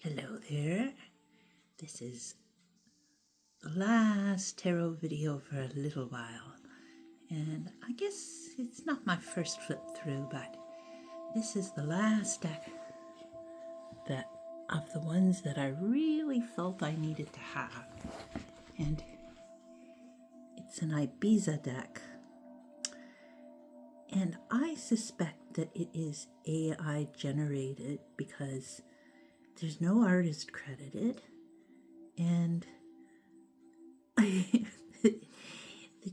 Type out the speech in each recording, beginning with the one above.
Hello there. This is the last tarot video for a little while. And I guess it's not my first flip through, but this is the last deck that of the ones that I really felt I needed to have. And it's an Ibiza deck. And I suspect that it is AI generated because there's no artist credited, and the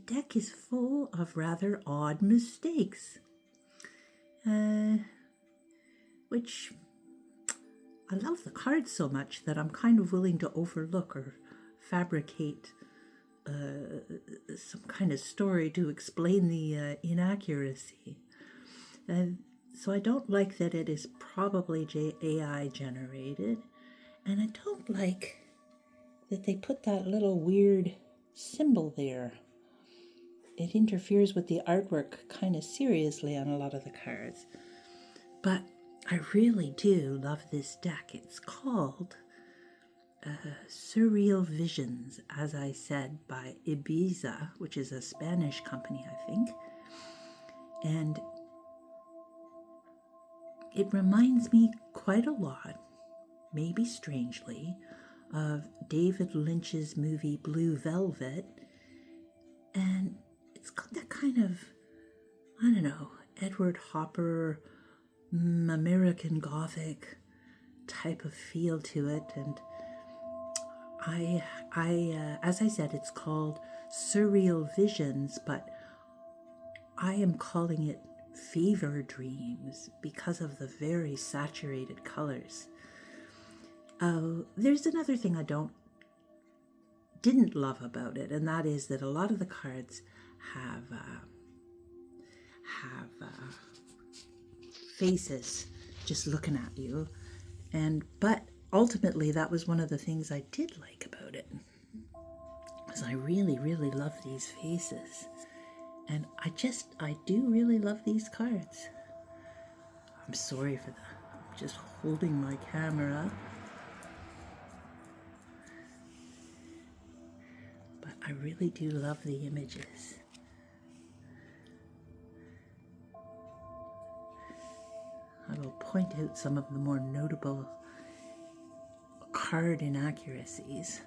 deck is full of rather odd mistakes, which I love the cards so much that I'm kind of willing to overlook or fabricate some kind of story to explain the inaccuracy. So I don't like that it is probably AI generated, and I don't like that they put that little weird symbol there. It interferes with the artwork kind of seriously on a lot of the cards. But I really do love this deck. It's called Surreal Visions, as I said, by Ibiza, which is a Spanish company, I think. And it reminds me quite a lot, maybe strangely, of David Lynch's movie Blue Velvet. And it's got that kind of, I don't know, Edward Hopper, American Gothic type of feel to it. And I as I said, it's called Surreal Visions, but I am calling it fever dreams because of the very saturated colors. There's another thing I didn't love about it, and that is that a lot of the cards have faces just looking at you, but ultimately that was one of the things I did like about it, because I really love these faces. And I do really love these cards. I'm sorry for that. I'm just holding my camera. But I really do love the images. I will point out some of the more notable card inaccuracies.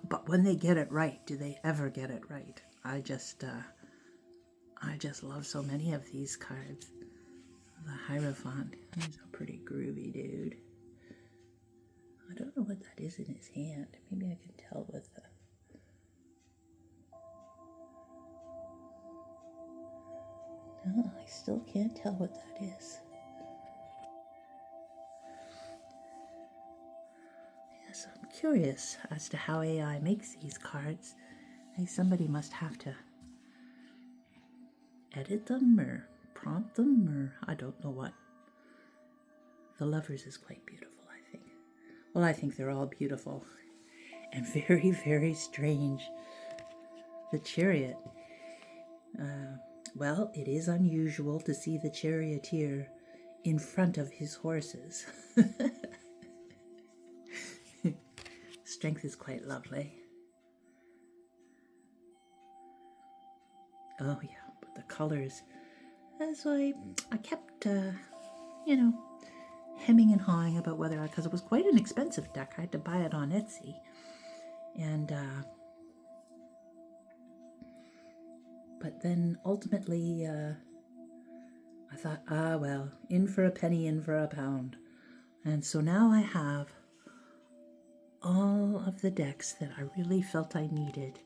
But when they get it right, do they ever get it right? I just love so many of these cards. The Hierophant, he's a pretty groovy dude. I don't know what that is in his hand. Maybe I can tell with the... No, I still can't tell what that is. Yes, I'm curious as to how AI makes these cards. I think somebody must have to edit them or prompt them, or I don't know what. The Lovers is quite beautiful, I think. Well, I think they're all beautiful and very strange. The Chariot. Well, it is unusual to see the charioteer in front of his horses. Strength is quite lovely. Oh yeah, but the colors. So I kept, hemming and hawing about whether because it was quite an expensive deck. I had to buy it on Etsy. And, but then ultimately, I thought, well, in for a penny, in for a pound. And so now I have all of the decks that I really felt I needed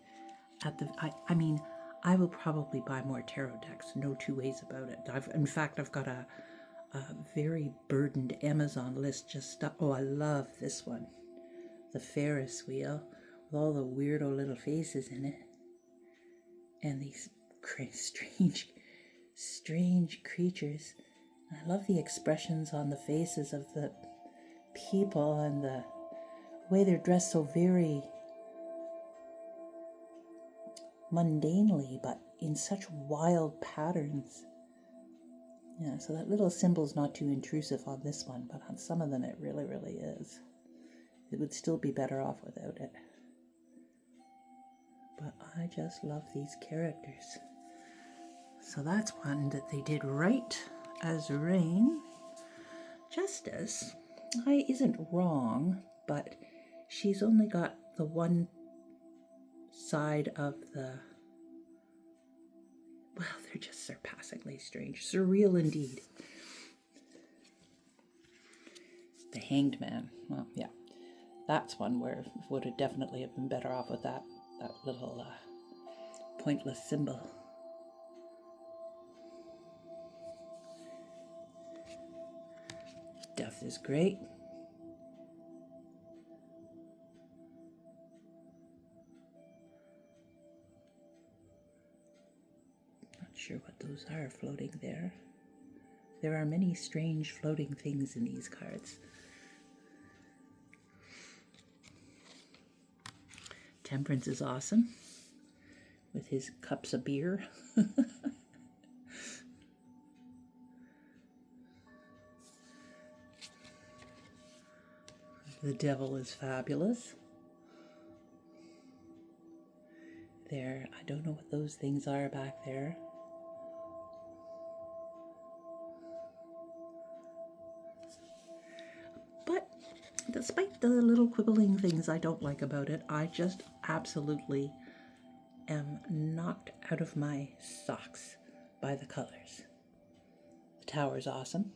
I will probably buy more tarot decks, no two ways about it. I've got a very burdened Amazon list I love this one. The Ferris wheel with all the weirdo little faces in it. And these strange creatures. I love the expressions on the faces of the people and the way they're dressed so very mundanely, but in such wild patterns. Yeah, so that little symbol's not too intrusive on this one, but on some of them it really, really is. It would still be better off without it. But I just love these characters. So that's one that they did right as rain. Justice, I isn't wrong, but she's only got the one side of the... Well, they're just surpassingly strange. Surreal indeed. The Hanged Man. Well, yeah. That's one where it would have definitely have been better off with that little pointless symbol. Death is great. Not sure what those are floating there. There are many strange floating things in these cards. Temperance is awesome with his cups of beer. The Devil is fabulous. There, I don't know what those things are back there. But despite the little quibbling things I don't like about it, I just absolutely am knocked out of my socks by the colors. The tower's awesome.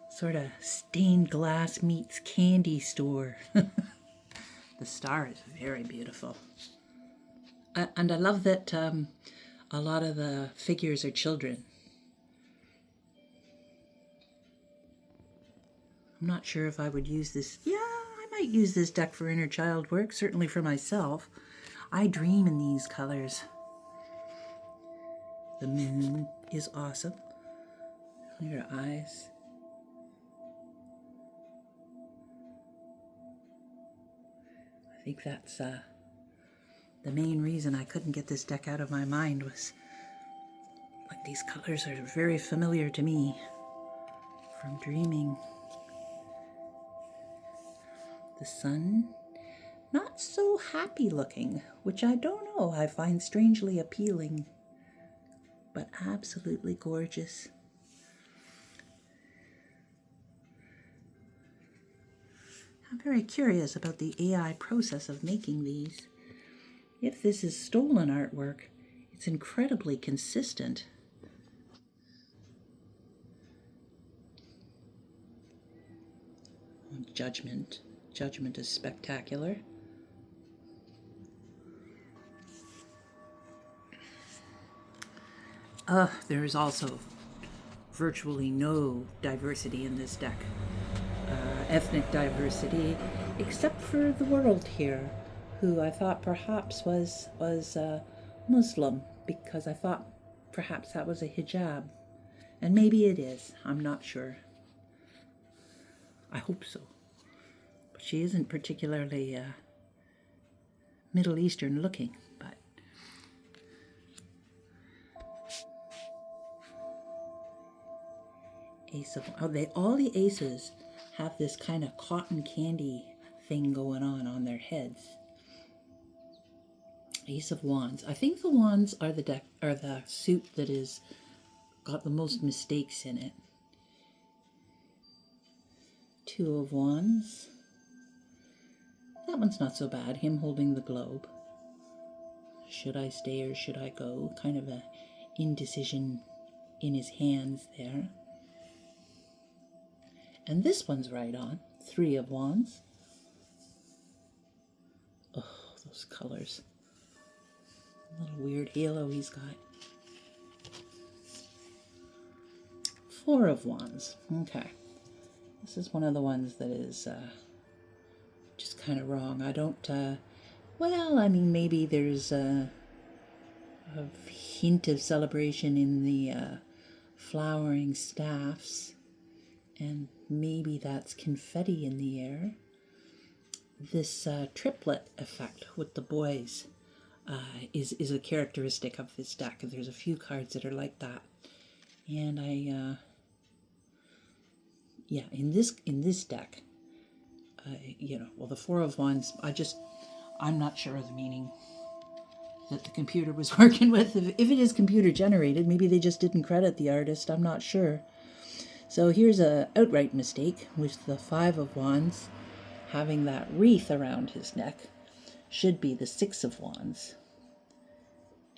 Sort of stained glass meets candy store. The star is very beautiful. And I love that a lot of the figures are children. I'm not sure if I would use this. Yeah, I might use this deck for inner child work, certainly for myself. I dream in these colors. The moon is awesome. Your eyes. I think that's the main reason I couldn't get this deck out of my mind was like these colors are very familiar to me from dreaming. The sun, not so happy looking, which I don't know, I find strangely appealing, but absolutely gorgeous. I'm very curious about the AI process of making these. If this is stolen artwork, it's incredibly consistent. Judgment. Judgment is spectacular. There is also virtually no diversity in this deck. Ethnic diversity, except for the world here, who I thought perhaps was Muslim, because I thought perhaps that was a hijab. And maybe it is, I'm not sure. I hope so. But she isn't particularly Middle Eastern looking, but Ace of... all the aces have this kind of cotton candy thing going on their heads. Ace of Wands. I think the wands are the suit that is got the most mistakes in it. Two of Wands. That one's not so bad. Him holding the globe. Should I stay or should I go? Kind of a indecision in his hands there. And this one's right on. Three of Wands. Oh, those colors. A little weird halo he's got. Four of Wands. Okay. This is one of the ones that is just kind of wrong. I don't... well, I mean, maybe there's a hint of celebration in the flowering staffs. And maybe that's confetti in the air. this triplet effect with the boys is a characteristic of this deck. There's a few cards that are like that, and yeah, in this deck, well, the Four of Wands. I'm not sure of the meaning that the computer was working with. If it is computer generated, maybe they just didn't credit the artist. I'm not sure. So here's a outright mistake with the Five of Wands having that wreath around his neck. Should be the Six of Wands.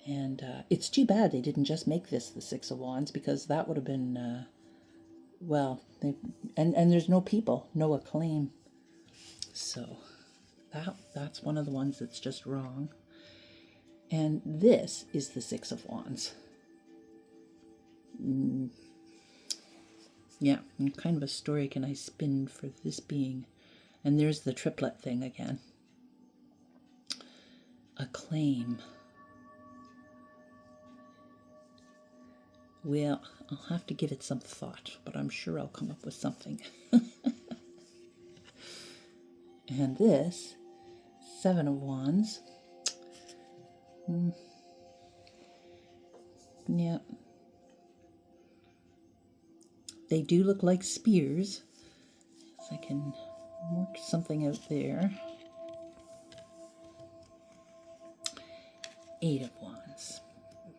And it's too bad they didn't just make this the Six of Wands, because that would have been, and there's no people, no acclaim. So that's one of the ones that's just wrong. And this is the Six of Wands. Yeah, what kind of a story can I spin for this being? And there's the triplet thing again. Acclaim. Well, I'll have to give it some thought, but I'm sure I'll come up with something. And this, Seven of Wands. Yeah. They do look like spears. So I can work something out there. Eight of Wands.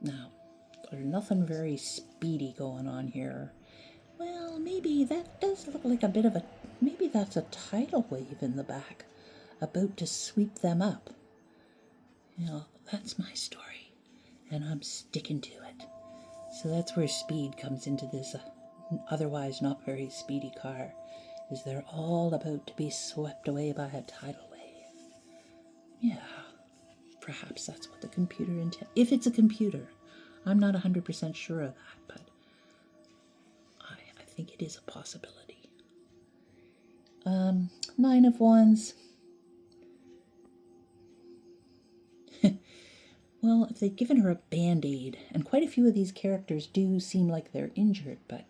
Now, there's nothing very speedy going on here. Well, maybe that does look like a bit of a... Maybe that's a tidal wave in the back, about to sweep them up. That's my story, and I'm sticking to it. So that's where speed comes into this otherwise not very speedy car, is they're all about to be swept away by a tidal wave. Yeah, perhaps that's what the computer intends. If it's a computer, I'm not 100% sure of that, but I think it is a possibility. Nine of Wands. Well, if they'd given her a band-aid, and quite a few of these characters do seem like they're injured, but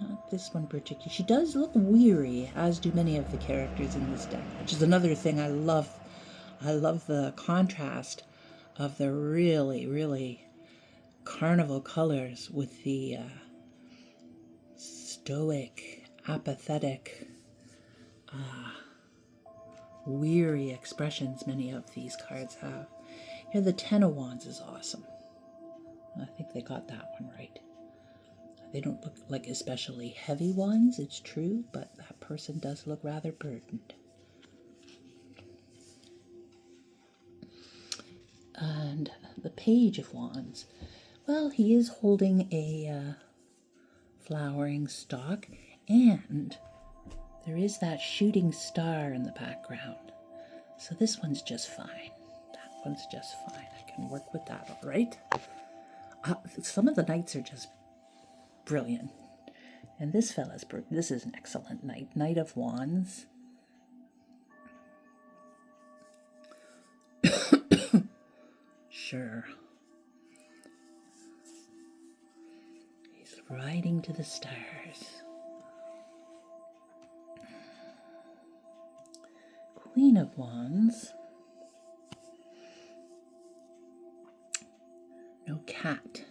not this one particularly. She does look weary, as do many of the characters in this deck, which is another thing I love. I love the contrast of the really, really carnival colors with the stoic, apathetic, weary expressions many of these cards have. Here, the Ten of Wands is awesome. I think they got that one right. They don't look like especially heavy ones, it's true, but that person does look rather burdened. And the Page of Wands. Well, he is holding a flowering stalk, and there is that shooting star in the background. So this one's just fine. That one's just fine. I can work with that, all right? Some of the knights are just brilliant. And this this is an excellent knight. Knight of Wands. Sure. He's riding to the stars. Queen of Wands. No cat,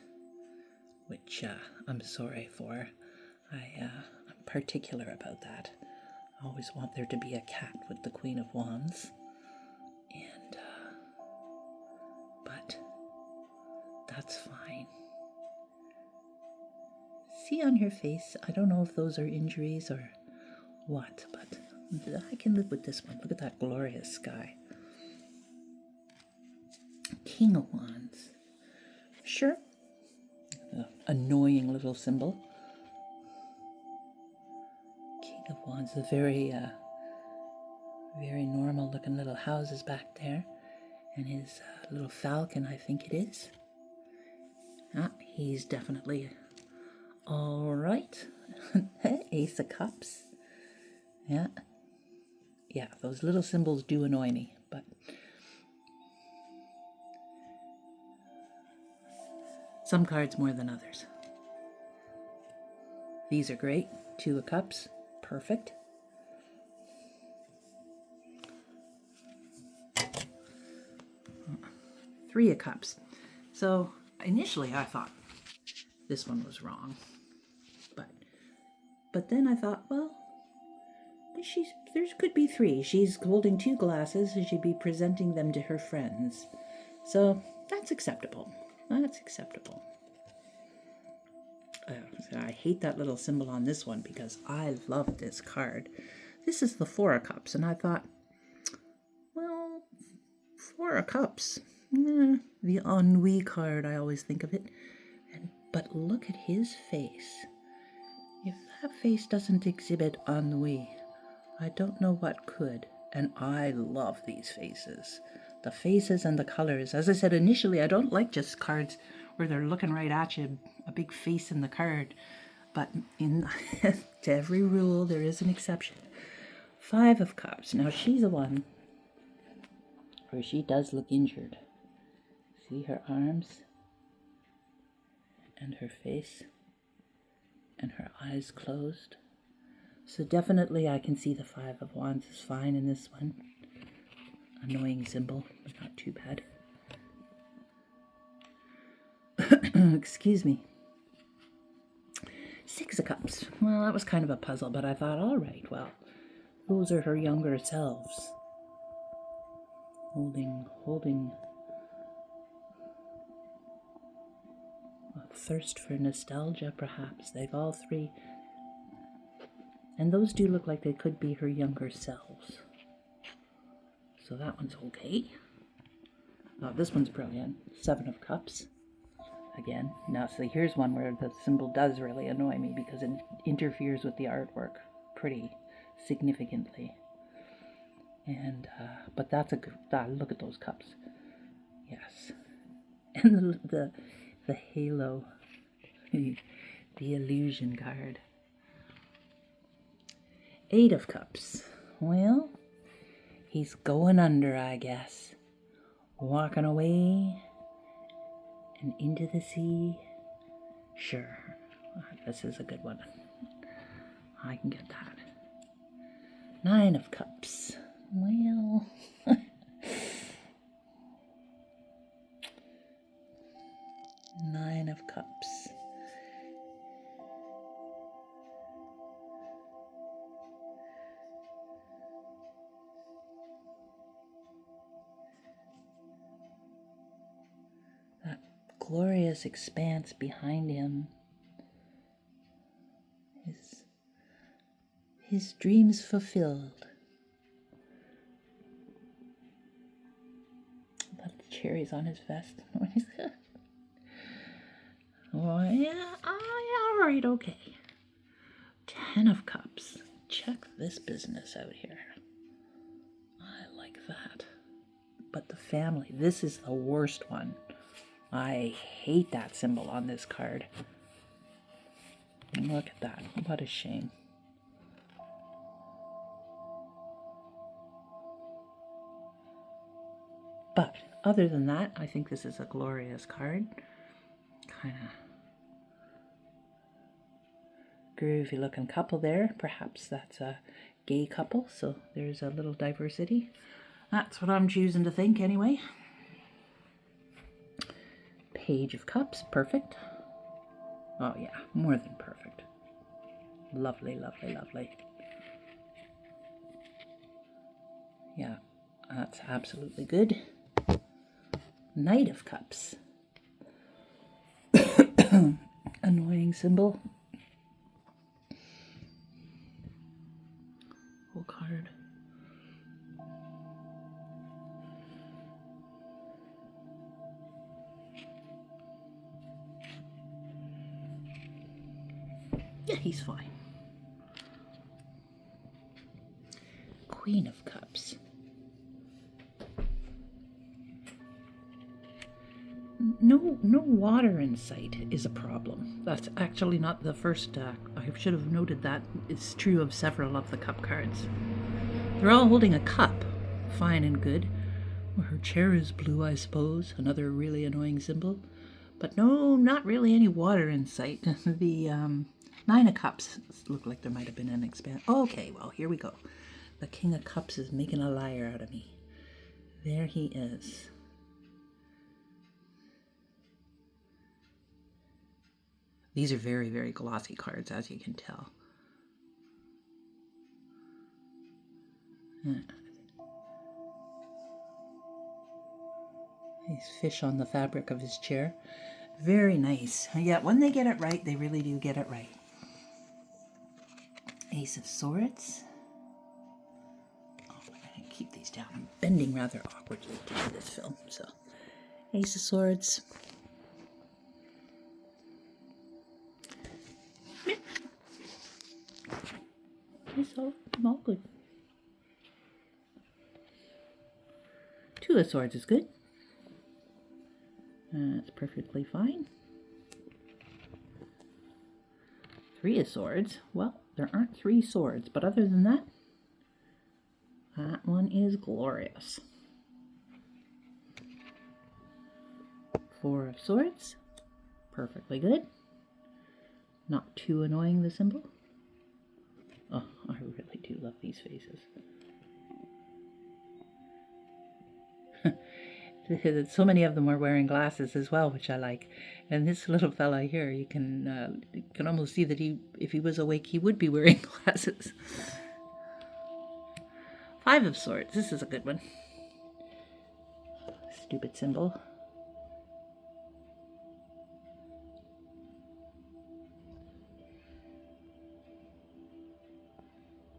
which I'm sorry for. I'm particular about that. I always want there to be a cat with the Queen of Wands. And, but that's fine. See on her face, I don't know if those are injuries or what, but I can live with this one. Look at that glorious sky. King of Wands. Sure. Annoying little symbol. King of Wands, the very normal looking little houses back there. And his little falcon, I think it is. He's definitely all right. Ace of Cups. Yeah. Yeah, those little symbols do annoy me, but some cards more than others. These are great. Two of Cups. Perfect. Three of Cups. So initially I thought this one was wrong. But then I thought, well, there could be three. She's holding two glasses and she'd be presenting them to her friends. So that's acceptable. That's acceptable. I hate that little symbol on this one because I love this card. This is the Four of Cups, and I thought, well, Four of Cups, the ennui card, I always think of it. But look at his face. If that face doesn't exhibit ennui, I don't know what could. And I love these faces. The faces and the colors. As I said initially, I don't like just cards where they're looking right at you, a big face in the card. But to every rule, there is an exception. Five of Cups. Now, she's the one where she does look injured. See her arms and her face and her eyes closed. So definitely I can see the Five of Wands is fine in this one. Annoying symbol, but not too bad. Excuse me. Six of Cups. Well, that was kind of a puzzle, but I thought, all right, well, those are her younger selves. Holding a thirst for nostalgia, perhaps. They've all three. And those do look like they could be her younger selves. So that one's okay. Oh, this one's brilliant. Seven of Cups. Again. Now, see, here's one where the symbol does really annoy me because it interferes with the artwork pretty significantly. And, but that's a good, look at those cups. Yes. And the halo, the illusion card. Eight of Cups. Well, he's going under, I guess. Walking away and into the sea. Sure. This is a good one. I can get that. Nine of Cups. Well, Nine of Cups. That glorious expanse behind him. His dreams fulfilled. Left the cherries on his vest. Oh, yeah, all right, okay. Ten of Cups. Check this business out here. I like that. But the family, this is the worst one. I hate that symbol on this card. Look at that. What a shame. But other than that, I think this is a glorious card. Kind of groovy looking couple there. Perhaps that's a gay couple, so there's a little diversity. That's what I'm choosing to think anyway. Page of Cups, perfect. Oh yeah, more than perfect. Lovely, lovely, lovely. Yeah, that's absolutely good. Knight of Cups. Annoying symbol. Whole card. Yeah, he's fine. Queen of Cups. No water in sight is a problem. That's actually not the first. I should have noted that. It's true of several of the cup cards. They're all holding a cup. Fine and good. Well, her chair is blue, I suppose. Another really annoying symbol. But no, not really any water in sight. The Nine of Cups look like there might have been an expand. Okay, well, here we go. The King of Cups is making a liar out of me. There he is. These are very, very glossy cards, as you can tell. These fish on the fabric of his chair. Very nice. Yeah, when they get it right, they really do get it right. Ace of Swords. Oh, I'm going to keep these down. I'm bending rather awkwardly to do this film, so. Ace of Swords. It's all good. Two of Swords is good. That's perfectly fine. Three of Swords. Well, there aren't three swords, but other than that, that one is glorious. Four of Swords. Perfectly good. Not too annoying, the symbol. Oh, I really do love these faces. So many of them are wearing glasses as well, which I like. And this little fella here, you can almost see that if he was awake, he would be wearing glasses. Five of Swords. This is a good one. Stupid symbol.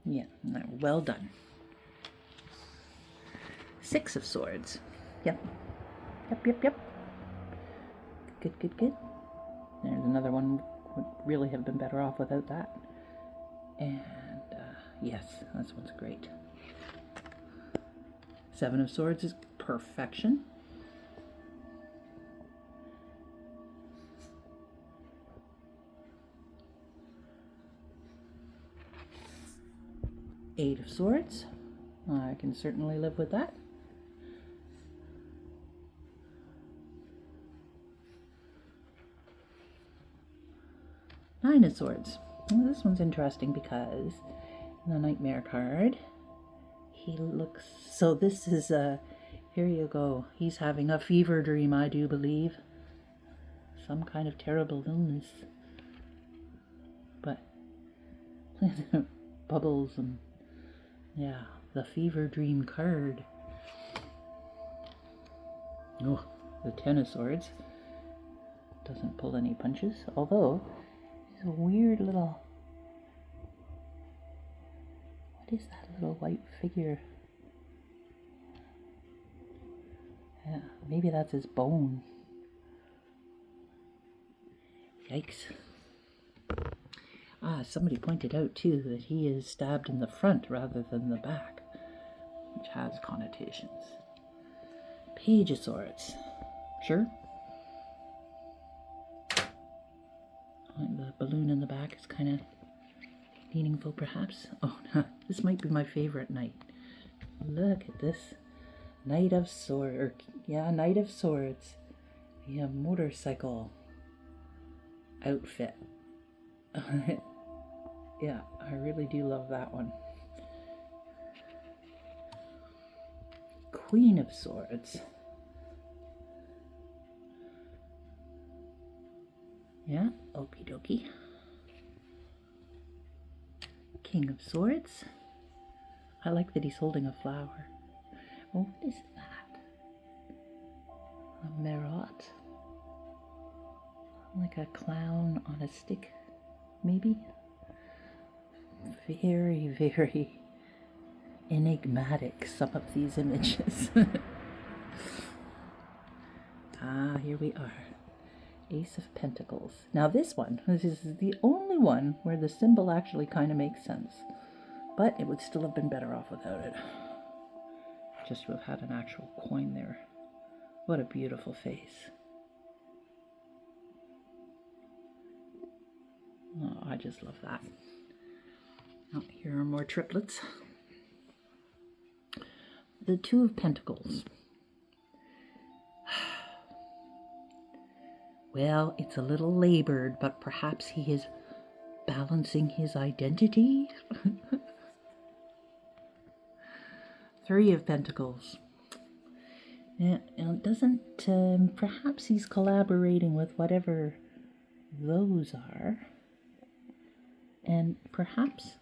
Yeah, well done. Six of Swords. Yep. Yep. Good. There's another one. Would really have been better off without that. And yes, this one's great. Seven of Swords is perfection. Eight of Swords. I can certainly live with that. Nine of Swords. Well, this one's interesting because in the Nightmare card, he looks... So this is here you go. He's having a fever dream, I do believe. Some kind of terrible illness. But bubbles and... Yeah, the fever dream card. Oh, the Ten of Swords. Doesn't pull any punches, although it's a weird little... What is that little white figure? Yeah, maybe that's his bone. Yikes. Somebody pointed out too that he is stabbed in the front rather than the back, which has connotations. Page of Swords. Sure. The balloon in the back is kind of meaningful, perhaps. Oh, no, this might be my favorite knight. Look at this. Knight of Swords. Knight of Swords. Yeah, motorcycle outfit. Yeah, I really do love that one. Queen of Swords. Yeah, okie dokie. King of Swords. I like that he's holding a flower. Oh, what is that? A Marot? Like a clown on a stick, maybe? Very, very enigmatic, some of these images. Here we are. Ace of Pentacles. Now this is the only one where the symbol actually kind of makes sense. But it would still have been better off without it. Just to have had an actual coin there. What a beautiful face. Oh, I just love that. Oh, here are more triplets. The Two of Pentacles. Well, it's a little labored, but perhaps he is balancing his identity? Three of Pentacles. Yeah, it doesn't... perhaps he's collaborating with whatever those are. And perhaps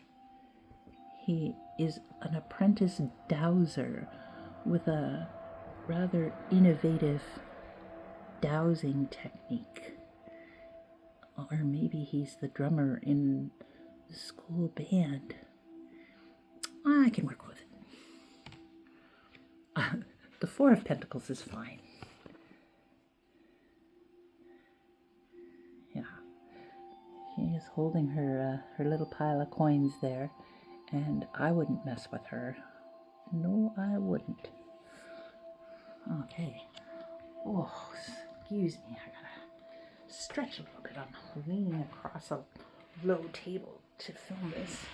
he is an apprentice dowser with a rather innovative dowsing technique. Or maybe he's the drummer in the school band. I can work with it. The Four of Pentacles is fine. Yeah. She is holding her little pile of coins there, and I wouldn't mess with her. No, I wouldn't. Okay. Oh, excuse me. I gotta stretch a little bit. I'm leaning across a low table to film this.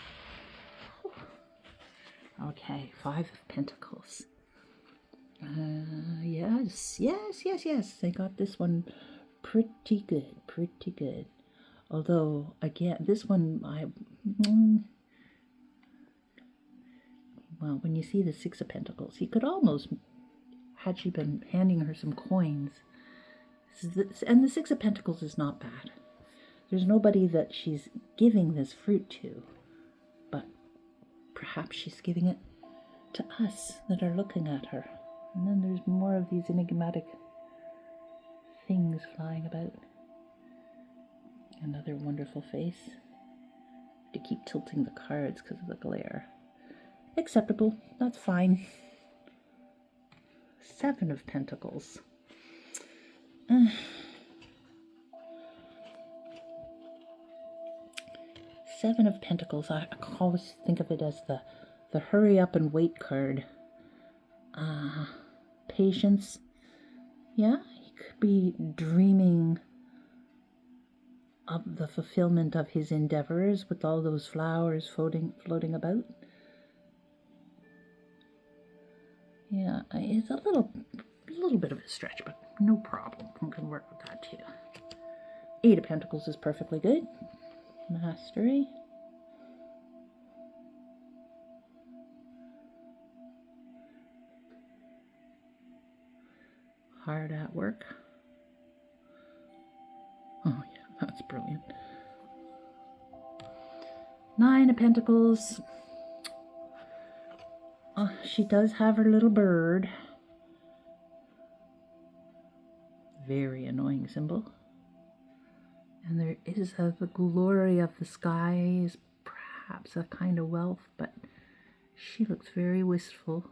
Okay, Five of Pentacles. Yes. They got this one pretty good. Although, again, this one, well, when you see the Six of Pentacles, he could almost, had she been handing her some coins, and the Six of Pentacles is not bad. There's nobody that she's giving this fruit to, but perhaps she's giving it to us that are looking at her. And then there's more of these enigmatic things flying about. Another wonderful face. To keep tilting the cards because of the glare. Acceptable. That's fine. Seven of Pentacles. Seven of Pentacles. I always think of it as the hurry up and wait card. Patience. Yeah, he could be dreaming of the fulfillment of his endeavors with all those flowers floating about. Yeah, it's a little bit of a stretch, but no problem. We can work with that too. Eight of Pentacles is perfectly good. Mastery. Hard at work. Oh yeah, that's brilliant. Nine of Pentacles. She does have her little bird. Very annoying symbol. And there is the glory of the skies, perhaps a kind of wealth, but she looks very wistful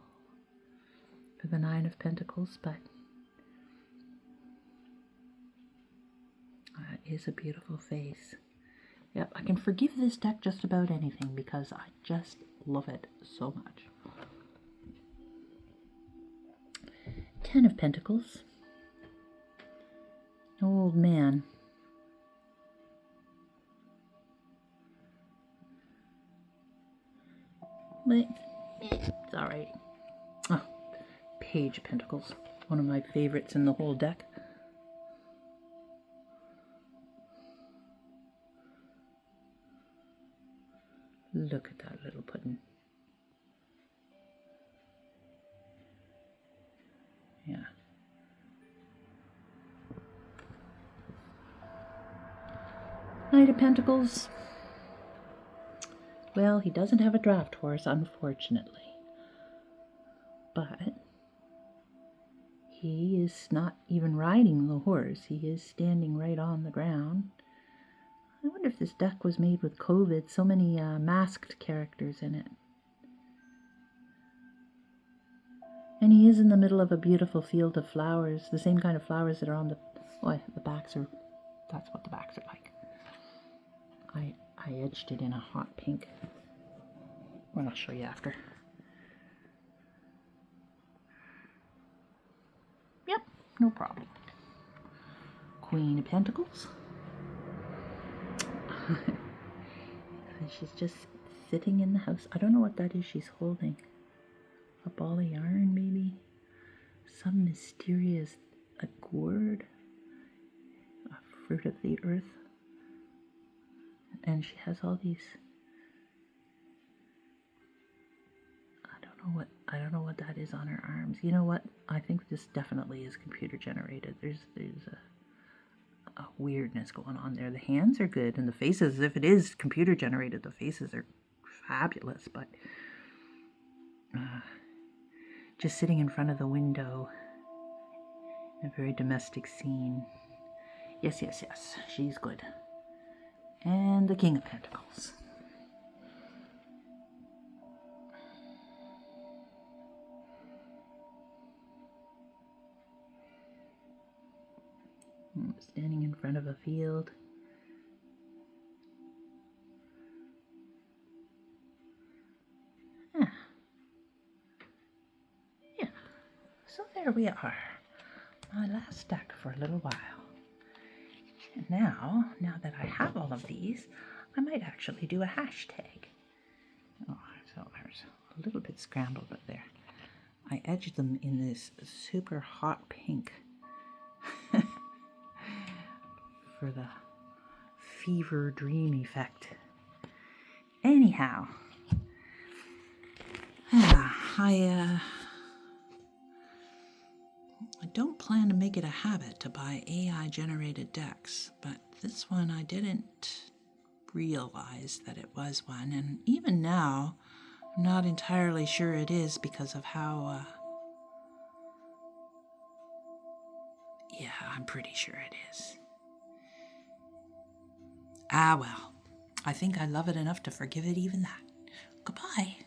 for the Nine of Pentacles, but that is a beautiful face. Yep, I can forgive this deck just about anything because I just love it so much. Ten of Pentacles. Old man. But it's alright. Oh, Page of Pentacles. One of my favorites in the whole deck. Look at that little puddin'. Yeah. Knight of Pentacles. Well, he doesn't have a draft horse, unfortunately. But he is not even riding the horse. He is standing right on the ground. I wonder if this deck was made with COVID. So many masked characters in it. And he is in the middle of a beautiful field of flowers. The same kind of flowers that are on the... Oh, the backs are... That's what the backs are like. I edged it in a hot pink. Well, I'll show you after. Yep, no problem. Queen of Pentacles. She's just sitting in the house. I don't know what that is she's holding. A ball of yarn, maybe? Some mysterious gourd? A fruit of the earth? And she has all these... I don't know what that is on her arms. You know what? I think this definitely is computer generated. There's weirdness going on there. The hands are good, and the faces, if it is computer generated, the faces are fabulous, but just sitting in front of the window in a very domestic scene. Yes, yes, yes, she's good. And the King of Pentacles. Standing in front of a field. Yeah. So there we are. My last deck for a little while. And now that I have all of these, I might actually do a hashtag. Oh, so there's a little bit scrambled, but there. I edged them in this super hot pink for the fever dream effect. Anyhow, I don't plan to make it a habit to buy AI generated decks, but this one I didn't realize that it was one, and even now I'm not entirely sure it is because of how yeah, I'm pretty sure it is. Ah well, I think I love it enough to forgive it even that. Goodbye.